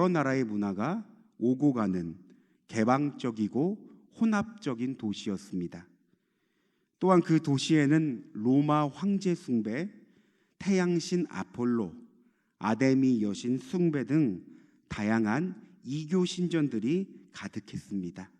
여러 나라의 문화가 오고 가는 개방적이고 혼합적인 도시였습니다. 또한 그 도시에는 로마 황제 숭배, 태양신 아폴로, 아데미 여신 숭배 등 다양한 이교 신전들이 가득했습니다.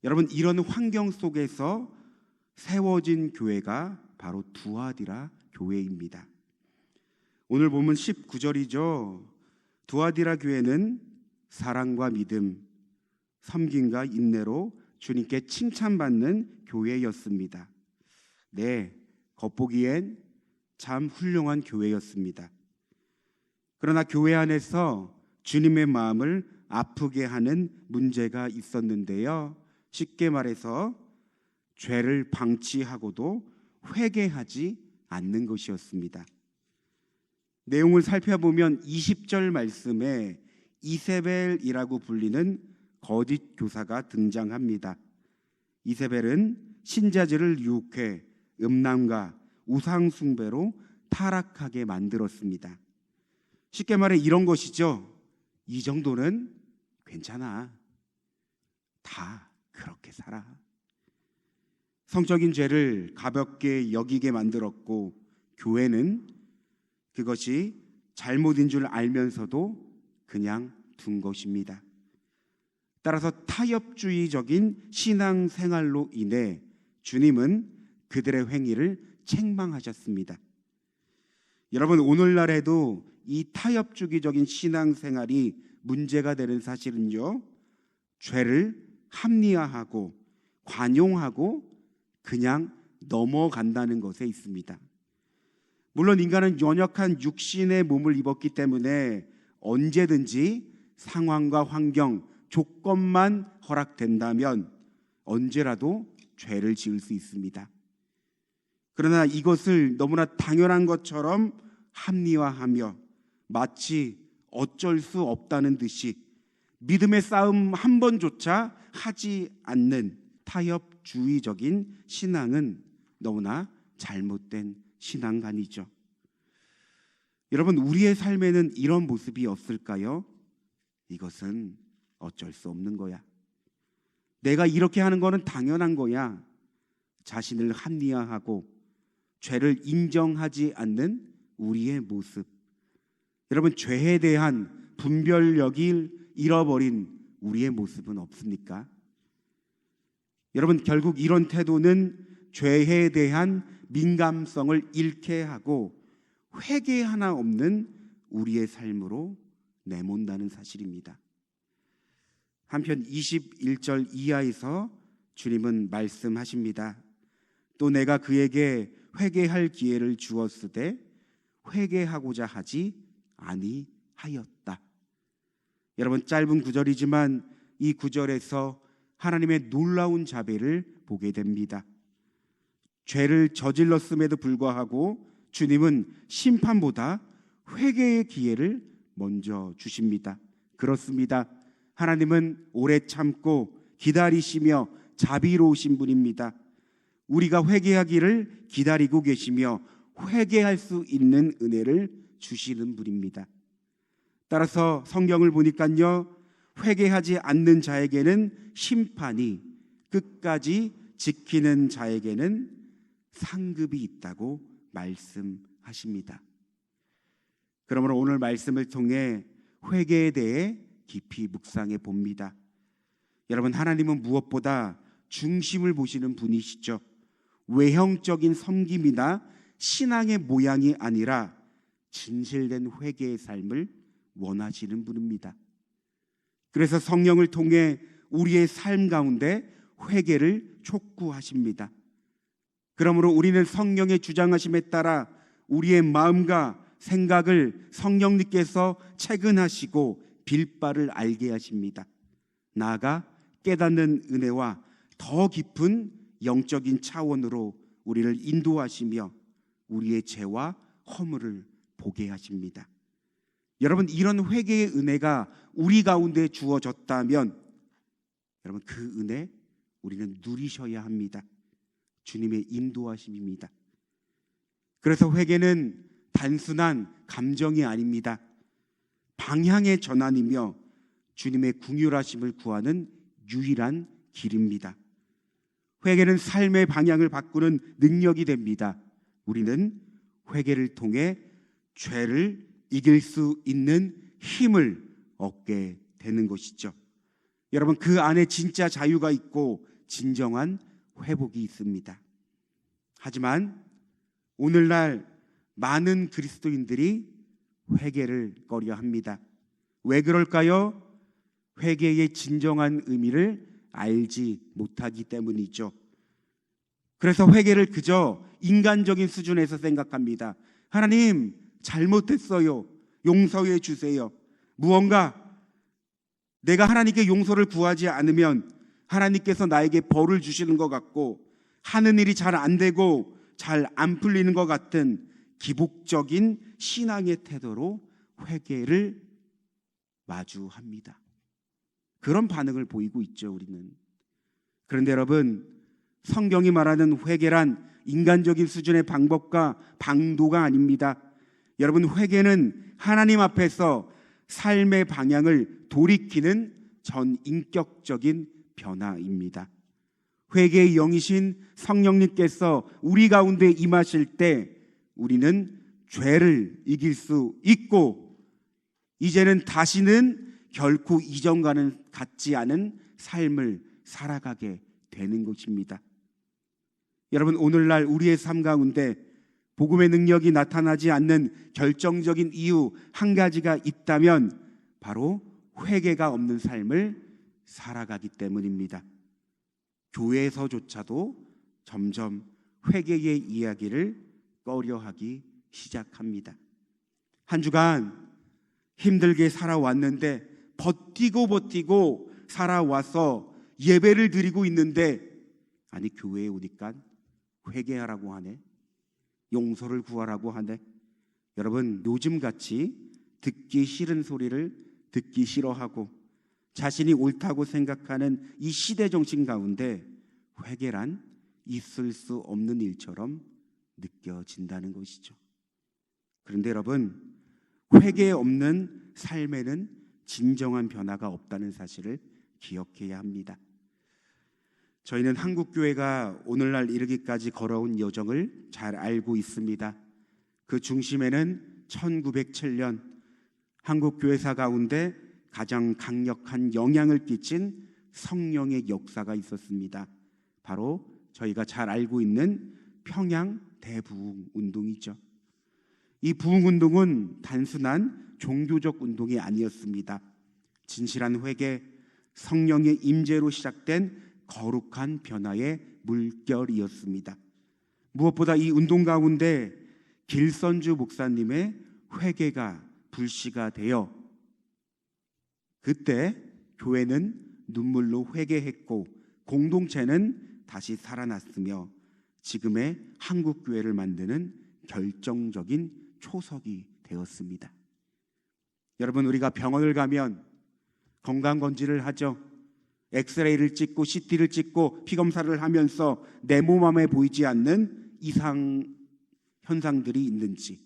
여러분, 이런 환경 속에서 세워진 교회가 바로 두아디라 교회입니다. 오늘 본문 19절이죠. 두아디라 교회는 사랑과 믿음, 섬김과 인내로 주님께 칭찬받는 교회였습니다. 네, 겉보기엔 참 훌륭한 교회였습니다. 그러나 교회 안에서 주님의 마음을 아프게 하는 문제가 있었는데요. 쉽게 말해서 죄를 방치하고도 회개하지 않는 것이었습니다. 내용을 살펴보면 20절 말씀에 이세벨이라고 불리는 거짓 교사가 등장합니다. 이세벨은 신자들을 유혹해 음란과 우상 숭배로 타락하게 만들었습니다. 쉽게 말해 이런 것이죠. 이 정도는 괜찮아. 다 그렇게 살아. 성적인 죄를 가볍게 여기게 만들었고, 교회는 그것이 잘못인 줄 알면서도 그냥 둔 것입니다. 따라서 타협주의적인 신앙생활로 인해 주님은 그들의 행위를 책망하셨습니다. 여러분, 오늘날에도 이 타협주의적인 신앙생활이 문제가 되는 사실은요, 죄를 합리화하고 관용하고 그냥 넘어간다는 것에 있습니다. 물론 인간은 연약한 육신의 몸을 입었기 때문에 언제든지 상황과 환경, 조건만 허락된다면 언제라도 죄를 지을 수 있습니다. 그러나 이것을 너무나 당연한 것처럼 합리화하며 마치 어쩔 수 없다는 듯이 믿음의 싸움 한 번조차 하지 않는 타협주의적인 신앙은 너무나 잘못된 신앙관이죠. 여러분, 우리의 삶에는 이런 모습이 없을까요? 이것은 어쩔 수 없는 거야. 내가 이렇게 하는 거는 당연한 거야. 자신을 합리화하고 죄를 인정하지 않는 우리의 모습. 여러분, 죄에 대한 분별력을 잃어버린 우리의 모습은 없습니까? 여러분, 결국 이런 태도는 죄에 대한 민감성을 잃게 하고 회개 하나 없는 우리의 삶으로 내몬다는 사실입니다. 한편 21절 이하에서 주님은 말씀하십니다. 또 내가 그에게 회개할 기회를 주었으되 회개하고자 하지 아니하였다. 여러분, 짧은 구절이지만 이 구절에서 하나님의 놀라운 자비를 보게 됩니다. 죄를 저질렀음에도 불구하고 주님은 심판보다 회개의 기회를 먼저 주십니다. 그렇습니다. 하나님은 오래 참고 기다리시며 자비로우신 분입니다. 우리가 회개하기를 기다리고 계시며 회개할 수 있는 은혜를 주시는 분입니다. 따라서 성경을 보니까요, 회개하지 않는 자에게는 심판이, 끝까지 지키는 자에게는 상급이 있다고 말씀하십니다. 그러므로 오늘 말씀을 통해 회개에 대해 깊이 묵상해 봅니다. 여러분, 하나님은 무엇보다 중심을 보시는 분이시죠. 외형적인 섬김이나 신앙의 모양이 아니라 진실된 회개의 삶을 원하시는 분입니다. 그래서 성령을 통해 우리의 삶 가운데 회개를 촉구하십니다. 그러므로 우리는 성령의 주장하심에 따라 우리의 마음과 생각을 성령님께서 체근하시고 빌바를 알게 하십니다. 나아가 깨닫는 은혜와 더 깊은 영적인 차원으로 우리를 인도하시며 우리의 죄와 허물을 보게 하십니다. 여러분, 이런 회개의 은혜가 우리 가운데 주어졌다면 여러분, 그 은혜 우리는 누리셔야 합니다. 주님의 인도하심입니다. 그래서 회개는 단순한 감정이 아닙니다. 방향의 전환이며 주님의 긍휼하심을 구하는 유일한 길입니다. 회개는 삶의 방향을 바꾸는 능력이 됩니다. 우리는 회개를 통해 죄를 이길 수 있는 힘을 얻게 되는 것이죠. 여러분, 그 안에 진짜 자유가 있고 진정한 회복이 있습니다. 하지만 오늘날 많은 그리스도인들이 회개를 꺼려합니다. 왜 그럴까요? 회개의 진정한 의미를 알지 못하기 때문이죠. 그래서 회개를 그저 인간적인 수준에서 생각합니다. 하나님, 잘못했어요. 용서해 주세요. 무언가 내가 하나님께 용서를 구하지 않으면 하나님께서 나에게 벌을 주시는 것 같고, 하는 일이 잘 안 되고 잘 안 풀리는 것 같은 기복적인 신앙의 태도로 회개를 마주합니다. 그런 반응을 보이고 있죠, 우리는. 그런데 여러분, 성경이 말하는 회개란 인간적인 수준의 방법과 방도가 아닙니다. 여러분, 회개는 하나님 앞에서 삶의 방향을 돌이키는 전인격적인 변화입니다. 회개의 영이신 성령님께서 우리 가운데 임하실 때 우리는 죄를 이길 수 있고, 이제는 다시는 결코 이전과는 같지 않은 삶을 살아가게 되는 것입니다. 여러분, 오늘날 우리의 삶 가운데 복음의 능력이 나타나지 않는 결정적인 이유 한 가지가 있다면 바로 회개가 없는 삶을 살아가기 때문입니다. 교회에서조차도 점점 회개의 이야기를 꺼려하기 시작합니다. 한 주간 힘들게 살아왔는데 버티고 살아와서 예배를 드리고 있는데, 아니, 교회에 오니까 회개하라고 하네, 용서를 구하라고 하네. 여러분, 요즘같이 듣기 싫은 소리를 듣기 싫어하고 자신이 옳다고 생각하는 이 시대 정신 가운데 회개란 있을 수 없는 일처럼 느껴진다는 것이죠. 그런데 여러분, 회개 없는 삶에는 진정한 변화가 없다는 사실을 기억해야 합니다. 저희는 한국교회가 오늘날 이르기까지 걸어온 여정을 잘 알고 있습니다. 그 중심에는 1907년 한국교회사 가운데 가장 강력한 영향을 끼친 성령의 역사가 있었습니다. 바로 저희가 잘 알고 있는 평양 대부흥운동이죠. 이 부흥운동은 단순한 종교적 운동이 아니었습니다. 진실한 회개, 성령의 임재로 시작된 거룩한 변화의 물결이었습니다. 무엇보다 이 운동 가운데 길선주 목사님의 회개가 불씨가 되어 그때 교회는 눈물로 회개했고 공동체는 다시 살아났으며 지금의 한국교회를 만드는 결정적인 초석이 되었습니다. 여러분, 우리가 병원을 가면 건강검진을 하죠. 엑스레이를 찍고 CT를 찍고 피검사를 하면서 내 몸 안에 보이지 않는 이상 현상들이 있는지,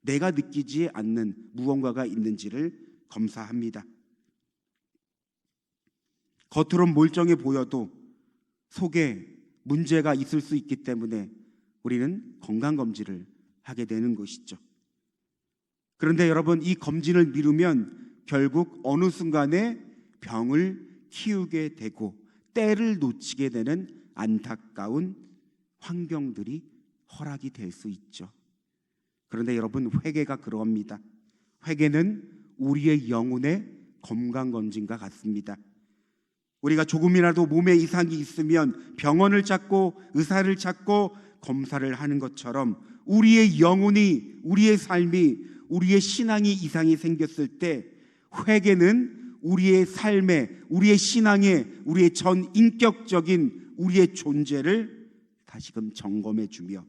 내가 느끼지 않는 무언가가 있는지를 검사합니다. 겉으론 멀쩡해 보여도 속에 문제가 있을 수 있기 때문에 우리는 건강검진을 하게 되는 것이죠. 그런데 여러분, 이 검진을 미루면 결국 어느 순간에 병을 키우게 되고 때를 놓치게 되는 안타까운 환경들이 허락이 될 수 있죠. 그런데 여러분, 회개가 그러합니다. 회개는 우리의 영혼의 건강검진과 같습니다. 우리가 조금이라도 몸에 이상이 있으면 병원을 찾고 의사를 찾고 검사를 하는 것처럼 우리의 영혼이, 우리의 삶이, 우리의 신앙이 이상이 생겼을 때 회개는 우리의 삶에, 우리의 신앙에, 우리의 전 인격적인 우리의 존재를 다시금 점검해 주며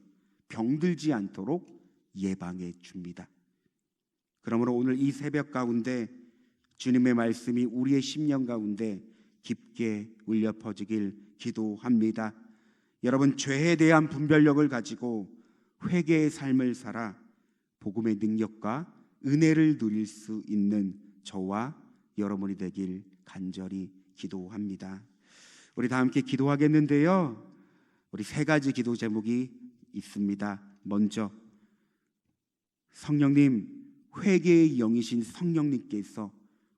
병들지 않도록 예방해 줍니다. 그러므로 오늘 이 새벽 가운데 주님의 말씀이 우리의 심령 가운데 깊게 울려 퍼지길 기도합니다. 여러분, 죄에 대한 분별력을 가지고 회개의 삶을 살아 복음의 능력과 은혜를 누릴 수 있는 저와 여러분이 되길 간절히 기도합니다. 우리 다 함께 기도하겠는데요, 우리 세 가지 기도 제목이 있습니다. 먼저 성령님, 회개의 영이신 성령님께서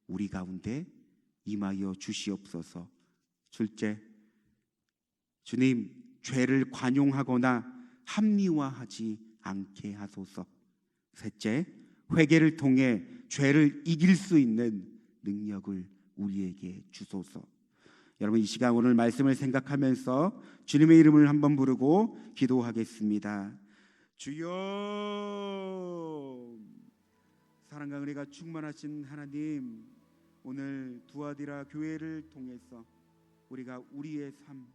우리 가운데 임하여 주시옵소서. 둘째, 주님, 죄를 관용하거나 합리화하지 않게 하소서. 셋째, 회개를 통해 죄를 이길 수 있는 능력을 우리에게 주소서. 여러분, 이 시간 오늘 말씀을 생각하면서 주님의 이름을 한번 부르고 기도하겠습니다. 주여, 사랑과 은혜가 충만하신 하나님, 오늘 두아디라 교회를 통해서 우리가 우리의 삶,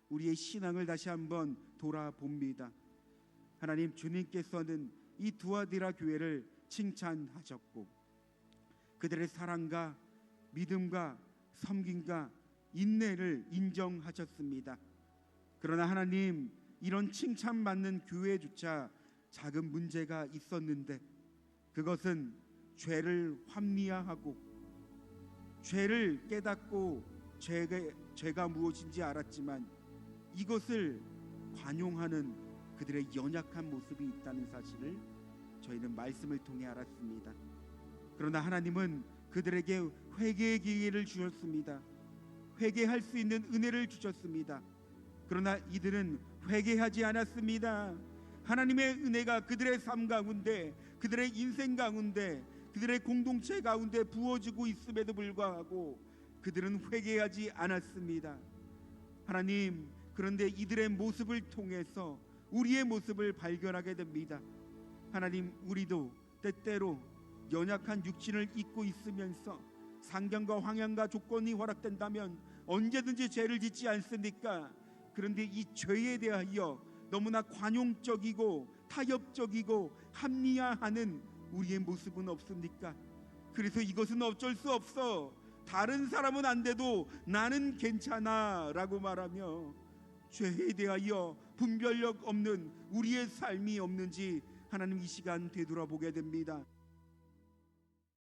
우리의 신앙을 다시 한번 돌아봅니다. 하나님, 주님께서는 이 두아디라 교회를 칭찬하셨고 그들의 사랑과 믿음과 섬김과 인내를 인정하셨습니다. 그러나 하나님, 이런 칭찬받는 교회조차 작은 문제가 있었는데, 그것은 죄를 합리화하고 죄를 깨닫고 죄가 무엇인지 알았지만 이것을 관용하는 그들의 연약한 모습이 있다는 사실을 저희는 말씀을 통해 알았습니다. 그러나 하나님은 그들에게 회개의 기회를 주셨습니다. 회개할 수 있는 은혜를 주셨습니다. 그러나 이들은 회개하지 않았습니다. 하나님의 은혜가 그들의 삶 가운데, 그들의 인생 가운데, 그들의 공동체 가운데 부어지고 있음에도 불구하고 그들은 회개하지 않았습니다. 하나님, 그런데 이들의 모습을 통해서 우리의 모습을 발견하게 됩니다. 하나님, 우리도 때때로 연약한 육신을 입고 있으면서 상경과 환경과 조건이 허락된다면 언제든지 죄를 짓지 않습니까? 그런데 이 죄에 대하여 너무나 관용적이고 타협적이고 합리화하는 우리의 모습은 없습니까? 그래서 이것은 어쩔 수 없어, 다른 사람은 안 돼도 나는 괜찮아 라고 말하며 죄에 대하여 분별력 없는 우리의 삶이 없는지 하나님, 이 시간 되돌아보게 됩니다.